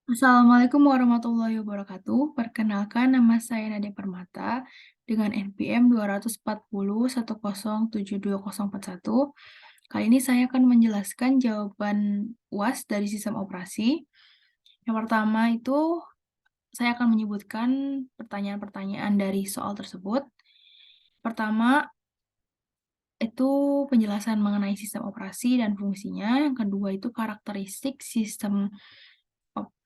Assalamualaikum warahmatullahi wabarakatuh. Perkenalkan, nama saya Nadia Permata dengan NPM 24010720041. Kali ini saya akan menjelaskan jawaban UAS dari sistem operasi. Yang pertama itu saya akan menyebutkan pertanyaan-pertanyaan dari soal tersebut. Pertama, itu penjelasan mengenai sistem operasi dan fungsinya. Yang kedua itu karakteristik sistem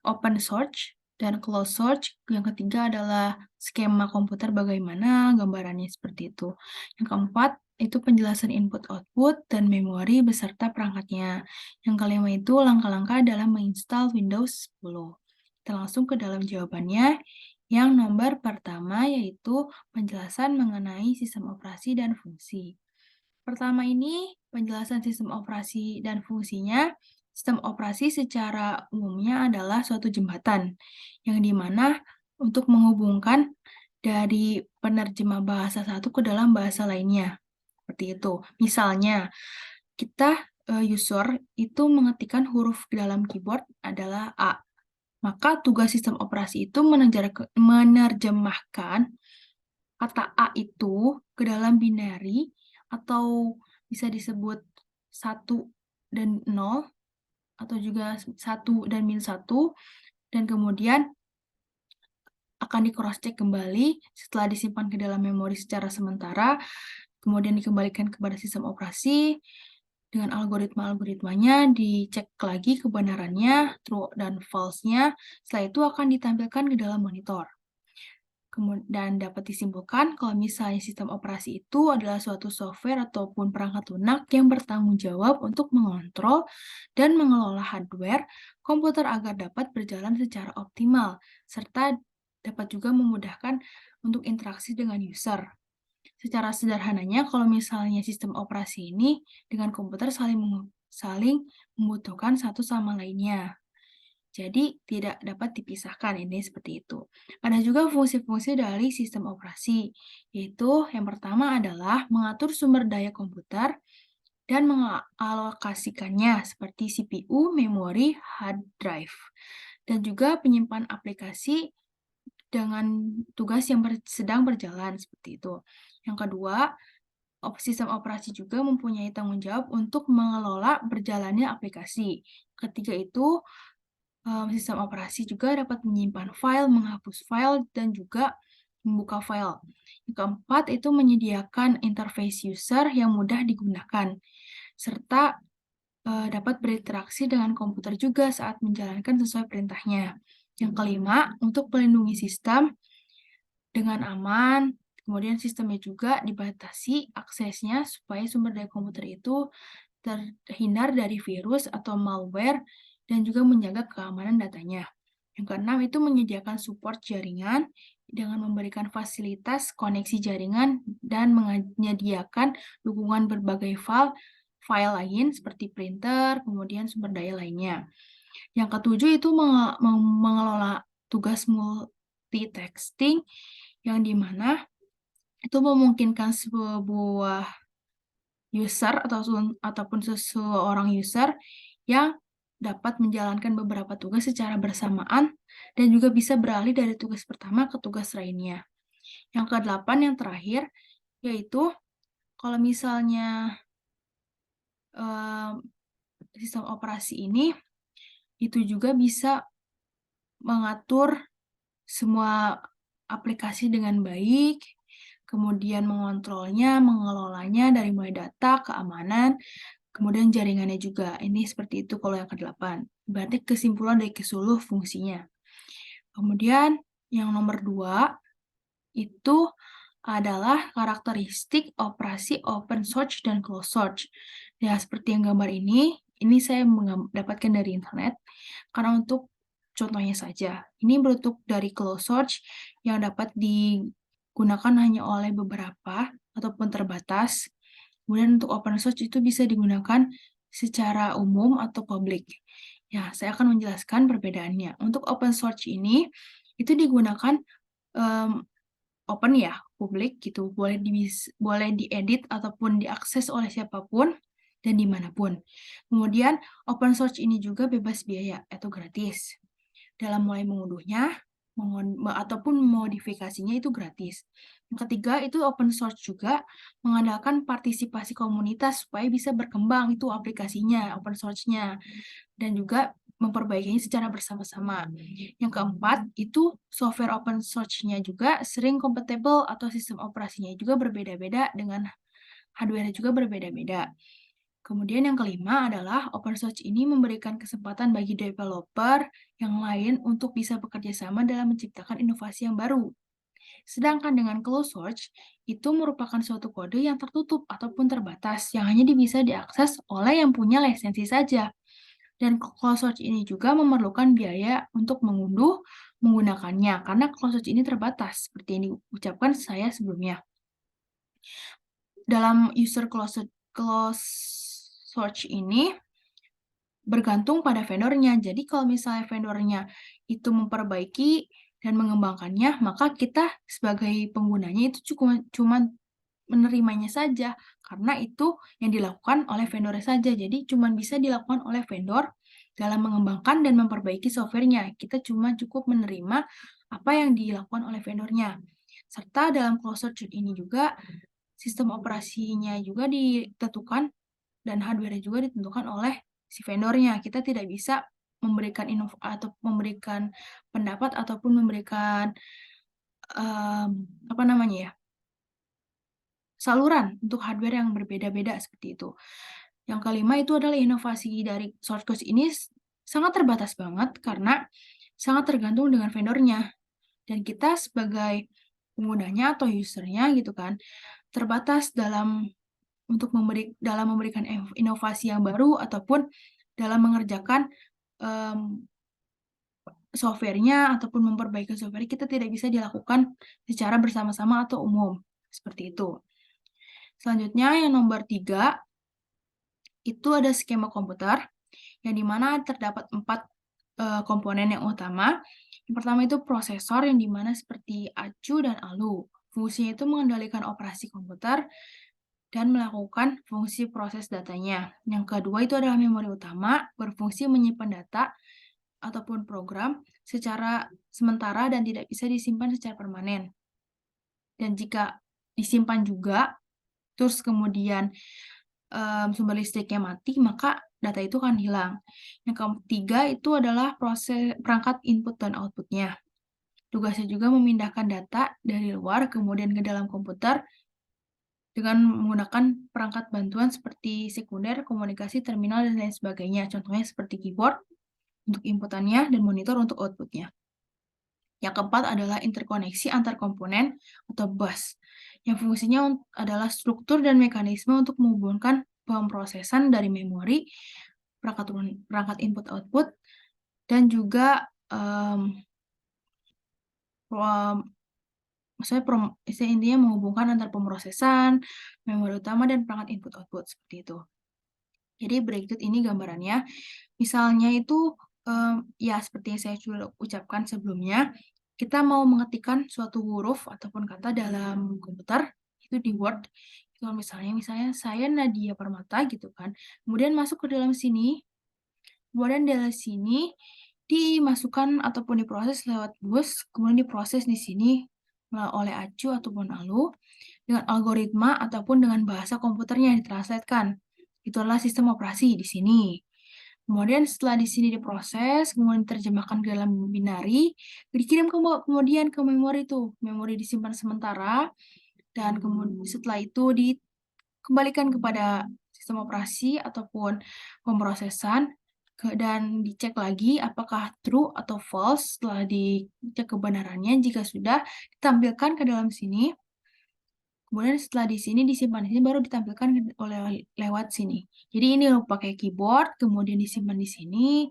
open source dan closed source. Yang ketiga adalah skema komputer bagaimana, gambarannya seperti itu. Yang keempat, itu penjelasan input-output dan memori beserta perangkatnya. Yang kelima itu langkah-langkah dalam menginstal Windows 10. Kita langsung ke dalam jawabannya. Yang nomor pertama yaitu penjelasan mengenai sistem operasi dan fungsi. Pertama ini, penjelasan sistem operasi dan fungsinya. Sistem operasi secara umumnya adalah suatu jembatan, yang dimana untuk menghubungkan dari penerjemah bahasa satu ke dalam bahasa lainnya. Seperti itu. Misalnya, kita user itu mengetikkan huruf di dalam keyboard adalah A. Maka tugas sistem operasi itu menerjemahkan kata A itu ke dalam binary atau bisa disebut 1 dan 0 atau juga 1 dan min 1 dan kemudian akan di cross check kembali setelah disimpan ke dalam memori secara sementara, kemudian dikembalikan kepada sistem operasi dengan algoritma-algoritmanya, dicek lagi kebenarannya, true dan false-nya, setelah itu akan ditampilkan ke dalam monitor. Dan dapat disimpulkan kalau misalnya sistem operasi itu adalah suatu software ataupun perangkat lunak yang bertanggung jawab untuk mengontrol dan mengelola hardware komputer agar dapat berjalan secara optimal, serta dapat juga memudahkan untuk interaksi dengan user. Secara sederhananya, kalau misalnya sistem operasi ini dengan komputer saling membutuhkan satu sama lainnya. Jadi, tidak dapat dipisahkan, ini seperti itu. Ada juga fungsi-fungsi dari sistem operasi, yaitu yang pertama adalah mengatur sumber daya komputer dan mengalokasikannya seperti CPU, memori, hard drive. Dan juga penyimpan aplikasi dengan tugas yang sedang berjalan, seperti itu. Yang kedua, sistem operasi juga mempunyai tanggung jawab untuk mengelola berjalannya aplikasi. Ketiga itu, sistem operasi juga dapat menyimpan file, menghapus file, dan juga membuka file. Yang keempat itu menyediakan interface user yang mudah digunakan, serta dapat berinteraksi dengan komputer juga saat menjalankan sesuai perintahnya. Yang kelima, untuk melindungi sistem dengan aman, kemudian sistemnya juga dibatasi aksesnya supaya sumber daya komputer itu terhindar dari virus atau malware dan juga menjaga keamanan datanya. Yang keenam itu menyediakan support jaringan dengan memberikan fasilitas koneksi jaringan dan menyediakan dukungan berbagai file lain seperti printer, kemudian sumber daya lainnya. Yang ketujuh itu mengelola tugas multitasking yang dimana itu memungkinkan sebuah user ataupun seseorang user yang dapat menjalankan beberapa tugas secara bersamaan dan juga bisa beralih dari tugas pertama ke tugas lainnya. Yang kedelapan yang terakhir yaitu kalau misalnya sistem operasi ini itu juga bisa mengatur semua aplikasi dengan baik, kemudian mengontrolnya, mengelolanya dari mulai data, keamanan, kemudian jaringannya juga. Ini seperti itu kalau yang ke-8. Berarti kesimpulan dari keseluruh fungsinya. Kemudian yang nomor 2 itu adalah karakteristik operasi open source dan closed source. Ya, seperti yang gambar ini saya mendapatkan dari internet, karena untuk contohnya saja, ini bentuk dari closed source yang dapat digunakan hanya oleh beberapa ataupun terbatas. Kemudian untuk open source itu bisa digunakan secara umum atau publik. Ya, saya akan menjelaskan perbedaannya. Untuk open source ini, itu digunakan open ya, publik gitu, boleh diedit ataupun diakses oleh siapapun dan dimanapun. Kemudian open source ini juga bebas biaya atau gratis. dalam mulai mengunduhnya, ataupun modifikasinya itu gratis. Yang ketiga itu open source juga, mengandalkan partisipasi komunitas supaya bisa berkembang itu aplikasinya, open source-nya, dan juga memperbaikinya secara bersama-sama. Yang keempat, itu software open source-nya juga sering compatible atau sistem operasinya juga berbeda-beda dengan hardware juga berbeda-beda. Kemudian yang kelima adalah open source ini memberikan kesempatan bagi developer yang lain untuk bisa bekerja sama dalam menciptakan inovasi yang baru. Sedangkan dengan closed source, itu merupakan suatu kode yang tertutup ataupun terbatas, yang hanya bisa diakses oleh yang punya lisensi saja. Dan closed source ini juga memerlukan biaya untuk mengunduh menggunakannya, karena closed source ini terbatas, seperti yang diucapkan saya sebelumnya. Dalam user closed source ini, bergantung pada vendornya. Jadi kalau misalnya vendornya itu memperbaiki dan mengembangkannya, maka kita sebagai penggunanya itu cuma menerimanya saja, karena itu yang dilakukan oleh vendornya saja. Jadi cuma bisa dilakukan oleh vendor dalam mengembangkan dan memperbaiki softwarenya. Kita cuma cukup menerima apa yang dilakukan oleh vendornya. Serta dalam closed source ini juga sistem operasinya juga ditentukan dan hardware juga ditentukan oleh si vendornya. Kita tidak bisa memberikan atau memberikan pendapat ataupun memberikan apa namanya ya, saluran untuk hardware yang berbeda-beda seperti itu. Yang kelima itu adalah inovasi dari source code ini sangat terbatas banget karena sangat tergantung dengan vendornya. Dan kita sebagai penggunanya atau usernya gitu kan, terbatas dalam memberikan inovasi yang baru ataupun dalam mengerjakan software-nya ataupun memperbaiki software kita tidak bisa dilakukan secara bersama-sama atau umum, seperti itu. Selanjutnya yang nomor 3, itu ada skema komputer, yang dimana terdapat 4 komponen yang utama. Yang pertama itu prosesor, yang dimana seperti acu dan alu. Fungsinya itu mengendalikan operasi komputer dan melakukan fungsi proses datanya. Yang kedua itu adalah memori utama, berfungsi menyimpan data ataupun program secara sementara dan tidak bisa disimpan secara permanen. Dan jika disimpan juga, terus kemudian sumber listriknya mati, maka data itu akan hilang. Yang ketiga itu adalah perangkat input dan output-nya. Tugasnya juga memindahkan data dari luar kemudian ke dalam komputer dengan menggunakan perangkat bantuan seperti sekunder, komunikasi, terminal, dan lain sebagainya. Contohnya seperti keyboard untuk inputannya dan monitor untuk outputnya. Yang keempat adalah interkoneksi antar komponen atau bus, yang fungsinya adalah struktur dan mekanisme untuk menghubungkan pemrosesan dari memori, perangkat input-output, dan juga maksudnya intinya menghubungkan antar pemrosesan, memori utama, dan perangkat input-output, seperti itu. Jadi berikut ini gambarannya. Misalnya itu, ya seperti yang saya sudah ucapkan sebelumnya, kita mau mengetikkan suatu huruf ataupun kata dalam komputer, itu di Word, itu misalnya saya Nadia Permata gitu kan, kemudian masuk ke dalam sini, kemudian dari sini dimasukkan ataupun diproses lewat bus, kemudian diproses di sini oleh acu ataupun alu, dengan algoritma ataupun dengan bahasa komputernya ditranslatekan. Itu adalah sistem operasi di sini. Kemudian setelah di sini diproses, kemudian diterjemahkan ke dalam binary, dikirim kemudian ke memori itu. Memori disimpan sementara, dan setelah itu dikembalikan kepada sistem operasi ataupun pemrosesan, dan dicek lagi apakah true atau false. Setelah dicek kebenarannya, jika sudah ditampilkan ke dalam sini. Kemudian setelah di sini disimpan di sini baru ditampilkan lewat sini. Jadi ini pakai keyboard, kemudian disimpan di sini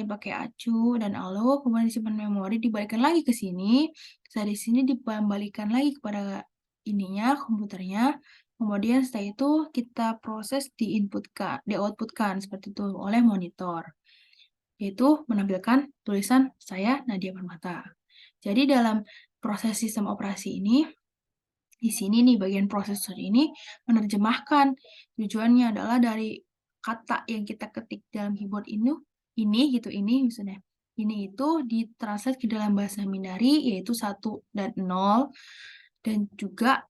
pakai acu dan alu, kemudian disimpan memori, dibalikan lagi ke sini. Setelah di sini dikembalikan lagi kepada ininya, komputernya. Kemudian setelah itu kita proses di-outputkan seperti itu oleh monitor. Yaitu menampilkan tulisan saya Nadia Permata. Jadi dalam proses sistem operasi ini, di sini nih bagian prosesor ini menerjemahkan. Tujuannya adalah dari kata yang kita ketik dalam keyboard ini misalnya. ini itu ditranslate ke dalam bahasa binary, yaitu 1 dan 0, dan juga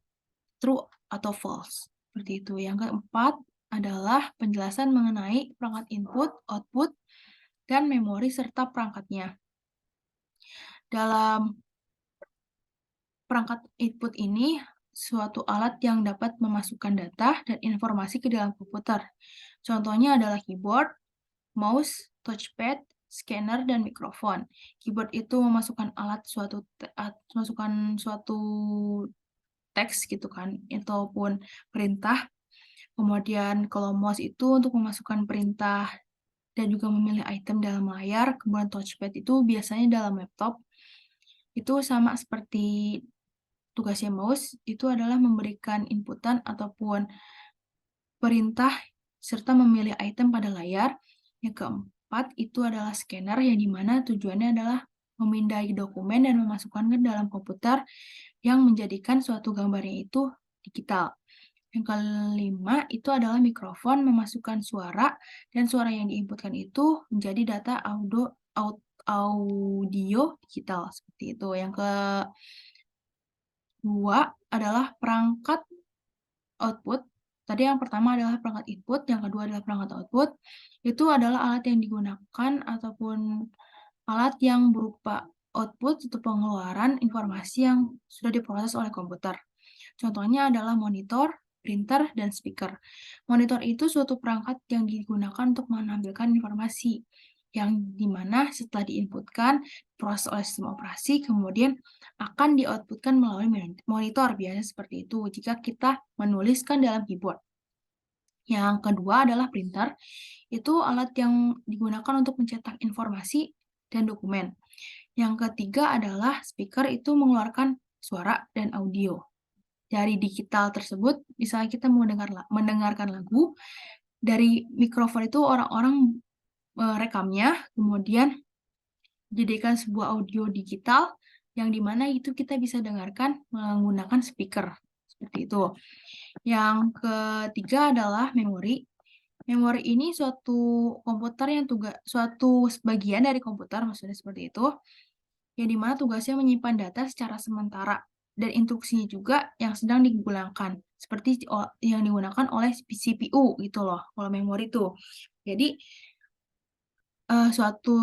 true atau false. Seperti itu. Yang keempat adalah penjelasan mengenai perangkat input, output, dan memori serta perangkatnya. Dalam perangkat input ini suatu alat yang dapat memasukkan data dan informasi ke dalam komputer. Contohnya adalah keyboard, mouse, touchpad, scanner, dan mikrofon. Keyboard itu memasukkan suatu teks gitu kan, ataupun perintah. Kemudian kalau mouse itu untuk memasukkan perintah dan juga memilih item dalam layar. Kemudian touchpad itu biasanya dalam laptop. Itu sama seperti tugasnya mouse, itu adalah memberikan inputan ataupun perintah serta memilih item pada layar. Yang keempat itu adalah scanner, yang dimana tujuannya adalah memindai dokumen dan memasukkan ke dalam komputer yang menjadikan suatu gambarnya itu digital. Yang kelima itu adalah mikrofon, memasukkan suara, dan suara yang diinputkan itu menjadi data audio digital, seperti itu. Yang kedua adalah perangkat output. Tadi yang pertama adalah perangkat input, yang kedua adalah perangkat output. Itu adalah alat yang digunakan ataupun alat yang berupa output atau pengeluaran informasi yang sudah diproses oleh komputer. Contohnya adalah monitor, printer, dan speaker. Monitor itu suatu perangkat yang digunakan untuk menampilkan informasi, yang dimana setelah diinputkan, proses oleh sistem operasi, kemudian akan di-outputkan melalui monitor, biasanya seperti itu jika kita menuliskan dalam keyboard. Yang kedua adalah printer, itu alat yang digunakan untuk mencetak informasi dan dokumen. Yang ketiga adalah speaker, itu mengeluarkan suara dan audio. Dari digital tersebut, misalnya kita mendengarkan lagu, dari mikrofon itu orang-orang rekamnya, kemudian dijadikan sebuah audio digital, yang dimana itu kita bisa dengarkan menggunakan speaker. Seperti itu. Yang ketiga adalah memori. Memori ini suatu bagian dari komputer, maksudnya seperti itu, yang dimana tugasnya menyimpan data secara sementara, dan instruksinya juga yang sedang digunakan, seperti yang digunakan oleh CPU gitu loh, kalau memori itu. Jadi, suatu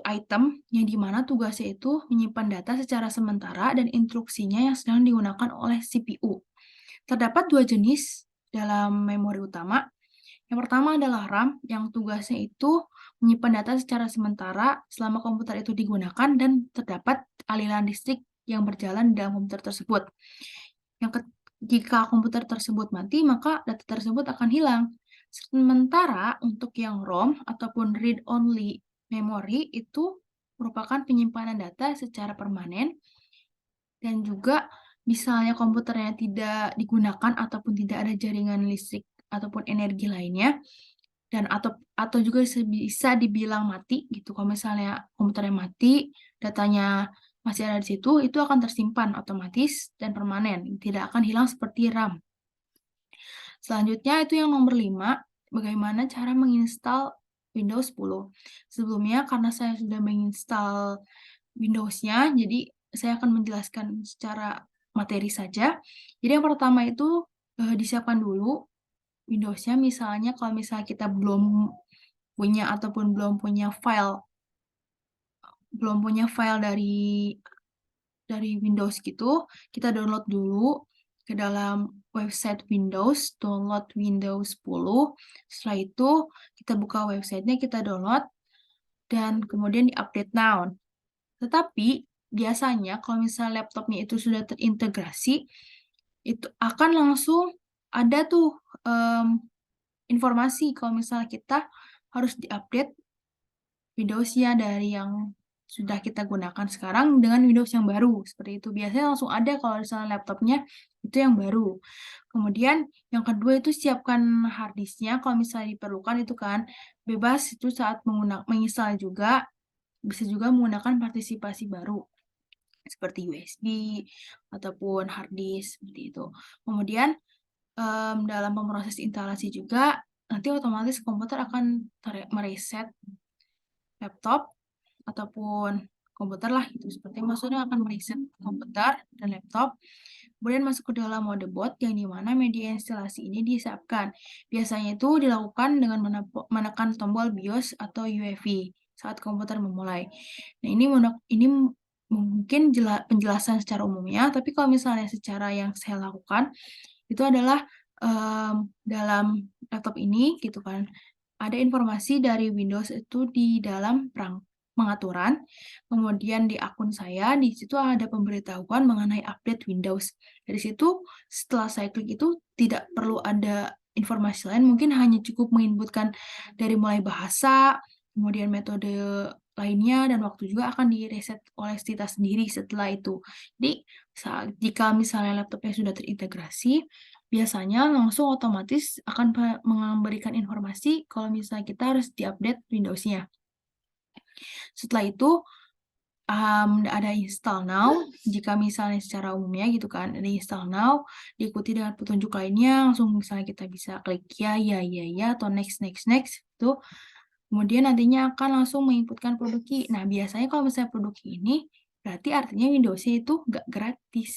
item yang dimana tugasnya itu menyimpan data secara sementara dan instruksinya yang sedang digunakan oleh CPU. Terdapat dua jenis dalam memori utama. Yang pertama adalah RAM, yang tugasnya itu menyimpan data secara sementara selama komputer itu digunakan dan terdapat aliran listrik yang berjalan di dalam komputer tersebut. Jika komputer tersebut mati, maka data tersebut akan hilang. Sementara untuk yang ROM ataupun read-only memory itu merupakan penyimpanan data secara permanen, dan juga misalnya komputernya tidak digunakan ataupun tidak ada jaringan listrik ataupun energi lainnya, dan atau juga bisa dibilang mati gitu. Kalau misalnya komputernya mati, datanya masih ada di situ, itu akan tersimpan otomatis dan permanen, tidak akan hilang seperti RAM. Selanjutnya itu yang nomor 5, bagaimana cara menginstal Windows 10. Sebelumnya karena saya sudah menginstal Windows-nya, jadi saya akan menjelaskan secara materi saja. Jadi yang pertama itu disiapkan dulu Windows-nya, misalnya kalau misalnya kita belum punya ataupun belum punya file dari Windows gitu, kita download dulu ke dalam website Windows, download Windows 10. Setelah itu kita buka websitenya, kita download, dan kemudian di-update now. Tetapi biasanya kalau misalnya laptopnya itu sudah terintegrasi, itu akan langsung ada tuh informasi kalau misalnya kita harus di-update Windows-nya dari yang sudah kita gunakan sekarang dengan Windows yang baru. Seperti itu. Biasanya langsung ada kalau misalnya laptopnya itu yang baru. Kemudian yang kedua itu siapkan hard disk-nya kalau misalnya diperlukan, itu kan bebas itu saat menginstal juga, bisa juga menggunakan partisipasi baru seperti USB ataupun hard disk, seperti itu. Kemudian dalam pemroses instalasi juga nanti otomatis komputer akan mereset laptop ataupun komputer lah gitu. Seperti maksudnya akan mereset komputer dan laptop, kemudian masuk ke dalam mode boot yang dimana media instalasi ini disiapkan. Biasanya itu dilakukan dengan menekan tombol BIOS atau UEFI saat komputer memulai. Nah, ini mungkin penjelasan secara umumnya, tapi kalau misalnya secara yang saya lakukan itu adalah dalam laptop ini gitu kan, ada informasi dari Windows itu di dalam pengaturan, kemudian di akun saya, di situ ada pemberitahuan mengenai update Windows. Dari situ, setelah saya klik itu, tidak perlu ada informasi lain, mungkin hanya cukup menginputkan dari mulai bahasa, kemudian metode lainnya, dan waktu juga akan di-reset oleh Stita sendiri setelah itu. Jadi, jika misalnya laptopnya sudah terintegrasi, biasanya langsung otomatis akan memberikan informasi kalau misalnya kita harus di-update Windows-nya. Setelah itu, ada install now, jika misalnya secara umumnya gitu kan, ada install now, diikuti dengan petunjuk lainnya, langsung misalnya kita bisa klik ya, atau next, itu. Kemudian nantinya akan langsung menginputkan produk key. Nah, biasanya kalau misalnya produk key ini, berarti artinya Windows-nya itu nggak gratis,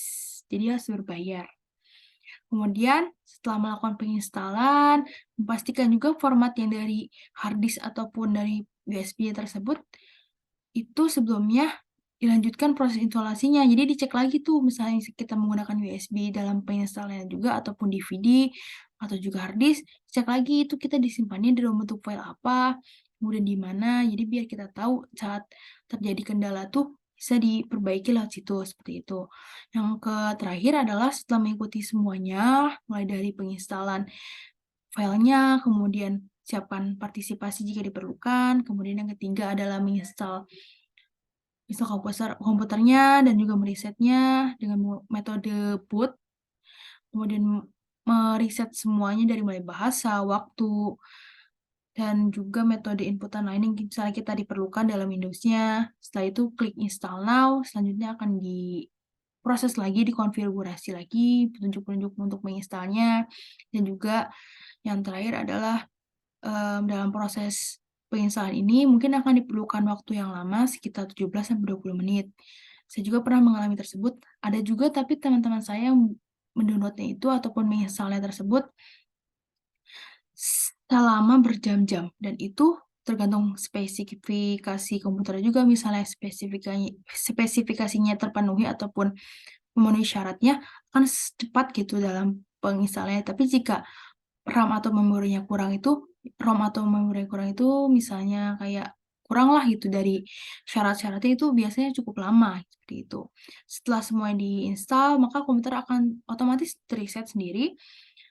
jadi harus berbayar. Kemudian setelah melakukan penginstalan, memastikan juga format yang dari hard disk ataupun dari USB tersebut, itu sebelumnya dilanjutkan proses instalasinya. Jadi dicek lagi tuh, misalnya kita menggunakan USB dalam penginstalannya juga, ataupun DVD, atau juga hard disk, cek lagi itu kita disimpannya dalam bentuk file apa, kemudian di mana, jadi biar kita tahu saat terjadi kendala tuh bisa diperbaiki lewat situ, seperti itu. Yang terakhir adalah setelah mengikuti semuanya, mulai dari penginstalan filenya, kemudian siapkan partisipasi jika diperlukan, kemudian yang ketiga adalah menginstal komputernya dan juga meresetnya dengan metode boot, kemudian mereset semuanya dari mulai bahasa, waktu, dan juga metode inputan lain yang misalnya kita diperlukan dalam Windows-nya. Setelah itu klik install now, selanjutnya akan diproses lagi, dikonfigurasi lagi petunjuk-petunjuk untuk menginstalnya, dan juga yang terakhir adalah dalam proses penginstalan ini mungkin akan diperlukan waktu yang lama sekitar 17-20 menit. Saya juga pernah mengalami tersebut, ada juga tapi teman-teman saya yang mendownload-nya itu ataupun menginstalnya tersebut selama berjam-jam, dan itu tergantung spesifikasi komputer juga, misalnya spesifikasinya terpenuhi ataupun memenuhi syaratnya, akan cepat gitu dalam penginstalannya. Tapi jika RAM atau memorinya kurang itu, ROM atau memori kurang itu misalnya kayak kurang lah gitu dari syarat-syaratnya, itu biasanya cukup lama, seperti itu. Setelah semuanya diinstal, maka komputer akan otomatis reset sendiri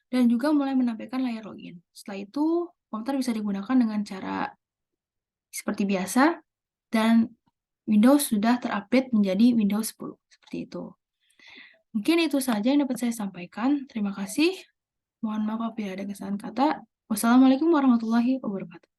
dan juga mulai menampilkan layar login. Setelah itu, komputer bisa digunakan dengan cara seperti biasa dan Windows sudah terupdate menjadi Windows 10, seperti itu. Mungkin itu saja yang dapat saya sampaikan. Terima kasih. Mohon maaf apabila ada kesalahan kata. Wassalamualaikum warahmatullahi wabarakatuh.